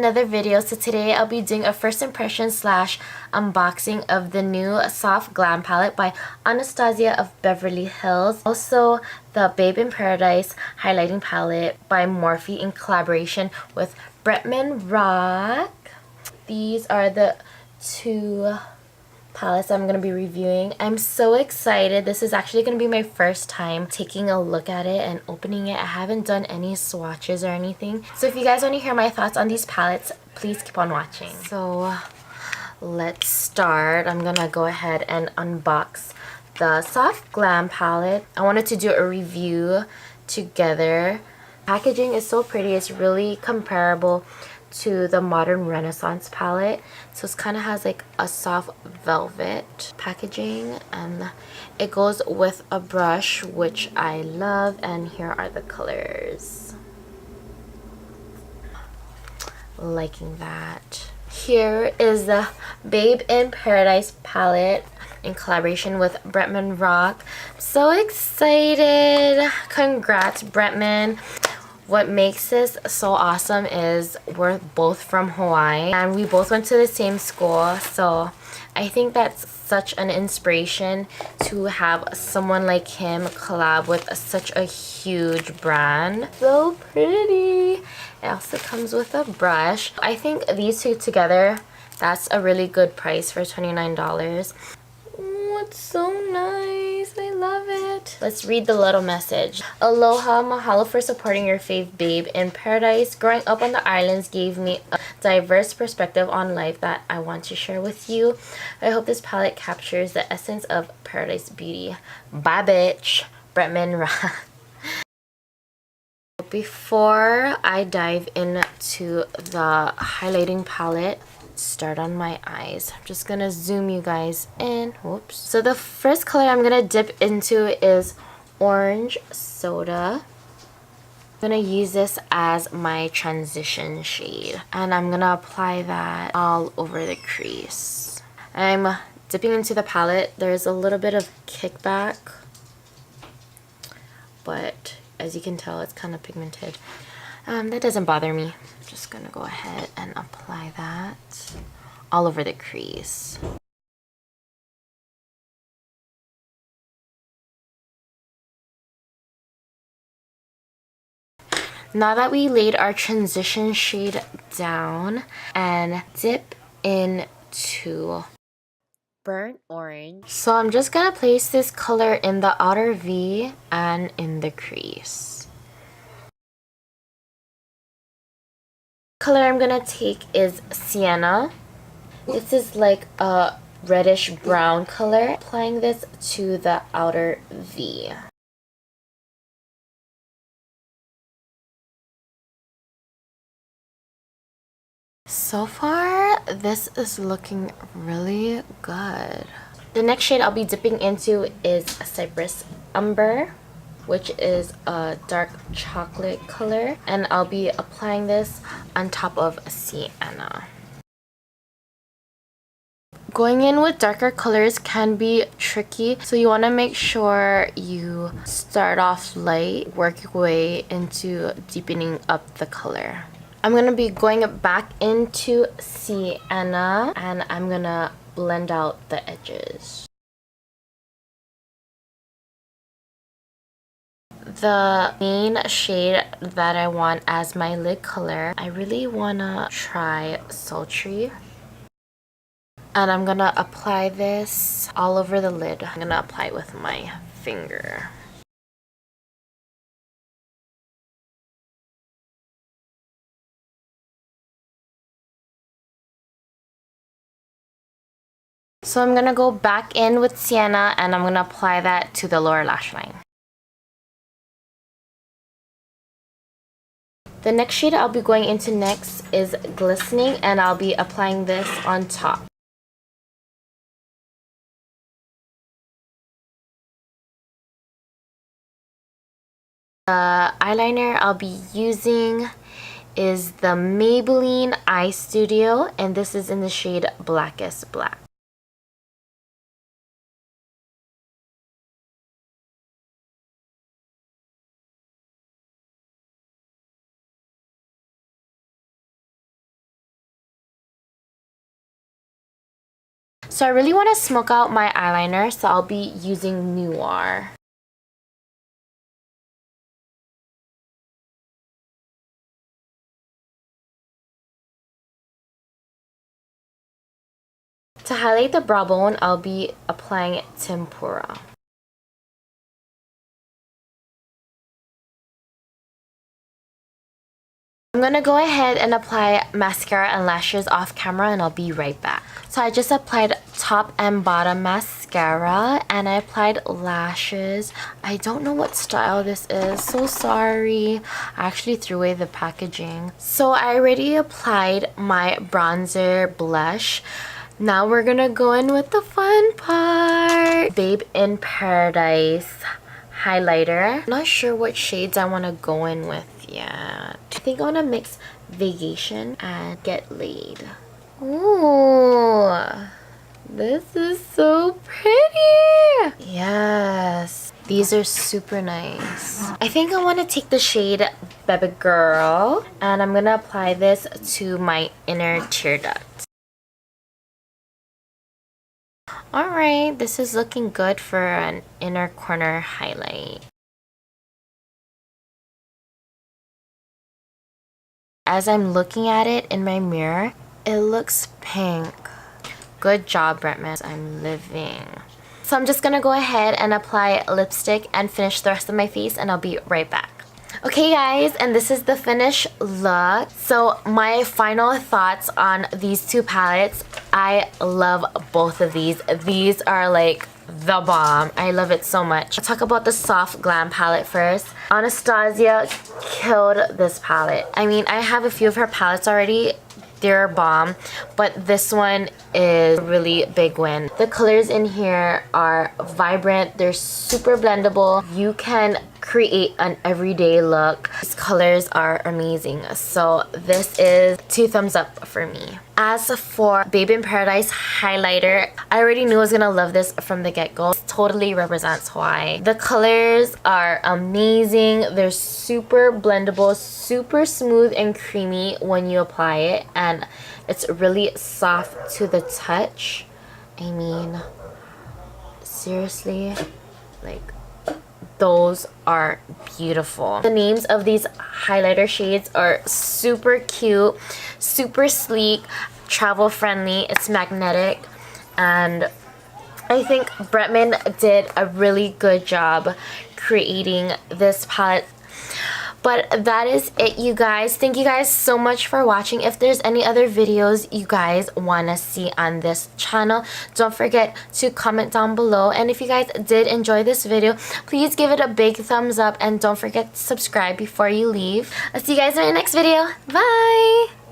another video. So today I'll be doing a first impression slash unboxing of the new Soft Glam palette by Anastasia of Beverly Hills. Also the Babe in Paradise highlighting palette by Morphe in collaboration with Bretman Rock. These are the two palettes I'm going to be reviewing. I'm so excited. This is actually going to be my first time taking a look at it and opening it. I haven't done any swatches or anything. So if you guys want to hear my thoughts on these palettes, please keep on watching. So let's start. I'm going to go ahead and unbox the Soft Glam palette. I wanted to do a review together. Packaging is so pretty. It's really comparable to the Modern Renaissance palette, so it kind of has like a soft velvet packaging, and it goes with a brush which I love, and here are the colors. Liking that. Here is the Babe in Paradise palette in collaboration with Bretman Rock. So excited! Congrats, Bretman. What makes this so awesome is we're both from Hawaii and we both went to the same school, so I think that's such an inspiration to have someone like him collab with such a huge brand. So pretty! It also comes with a brush. I think these two together, that's a really good price for $29. Oh, it's so nice. I love it. Let's read the little message. Aloha, mahalo for supporting your fave babe in paradise. Growing up on the islands gave me a diverse perspective on life that I want to share with you. I hope this palette captures the essence of paradise beauty. Bye, bitch. Bretman Rock. Before I dive into the highlighting palette, start on my eyes, I'm just gonna zoom you guys in. Whoops. So the first color I'm gonna dip into is Orange Soda. I'm gonna use this as my transition shade, and I'm gonna apply that all over the crease. I'm dipping into the palette. There's a little bit of kickback, but as you can tell, it's kind of pigmented. That doesn't bother me. I'm just gonna go ahead and apply that all over the crease. Now that we laid our transition shade down, and dip into burnt orange. So I'm just gonna place this color in the outer V and in the crease. Color I'm gonna take is Sienna. This is like a reddish brown color. Applying this to the outer V. So far, this is looking really good. The next shade I'll be dipping into is Cypress Umber, which is a dark chocolate color, and I'll be applying this on top of Sienna. Going in with darker colors can be tricky, so you want to make sure you start off light, work your way into deepening up the color. I'm going to be going back into Sienna, and I'm going to blend out the edges. The main shade that I want as my lid color, I really want to try Sultry. And I'm going to apply this all over the lid. I'm going to apply it with my finger. So I'm going to go back in with Sienna, and I'm going to apply that to the lower lash line. The next shade I'll be going into next is Glistening, and I'll be applying this on top. The eyeliner I'll be using is the Maybelline Eye Studio, and this is in the shade Blackest Black. So I really want to smoke out my eyeliner, so I'll be using Noir. To highlight the brow bone, I'll be applying Tempura. I'm gonna go ahead and apply mascara and lashes off camera, and I'll be right back. So I just applied top and bottom mascara and I applied lashes. I don't know what style this is, so sorry. I actually threw away the packaging. So I already applied my bronzer blush. Now we're gonna go in with the fun part. Babe in Paradise highlighter. I'm not sure what shades I want to go in with yet. I think I want to mix Vacation and Get Laid. Ooh, this is so pretty. Yes, these are super nice. I think I want to take the shade Baby Girl and I'm gonna apply this to my inner tear duct. Alright, this is looking good for an inner corner highlight. As I'm looking at it in my mirror, it looks pink. Good job, Bretman. I'm living. So I'm just gonna go ahead and apply lipstick and finish the rest of my face, and I'll be right back. Okay guys, and this is the finished look. So my final thoughts on these two palettes. I love both of these. These are like the bomb. I love it so much. I'll talk about the Soft Glam palette first. Anastasia killed this palette. I mean, I have a few of her palettes already. They're bomb, but this one is a really big win. The colors in here are vibrant. They're super blendable. You can create an everyday look. These colors are amazing. So this is 2 thumbs up for me. As for Babe in Paradise highlighter, I already knew I was gonna love this from the get-go. It totally represents Hawaii. The colors are amazing. They're super blendable, super smooth and creamy when you apply it, and it's really soft to the touch. I mean, seriously, like, those are beautiful. The names of these highlighter shades are super cute, super sleek, travel friendly. It's magnetic, and I think Bretman did a really good job creating this palette. But that is it, you guys. Thank you guys so much for watching. If there's any other videos you guys want to see on this channel, don't forget to comment down below. And if you guys did enjoy this video, please give it a big thumbs up and don't forget to subscribe before you leave. I'll see you guys in my next video. Bye!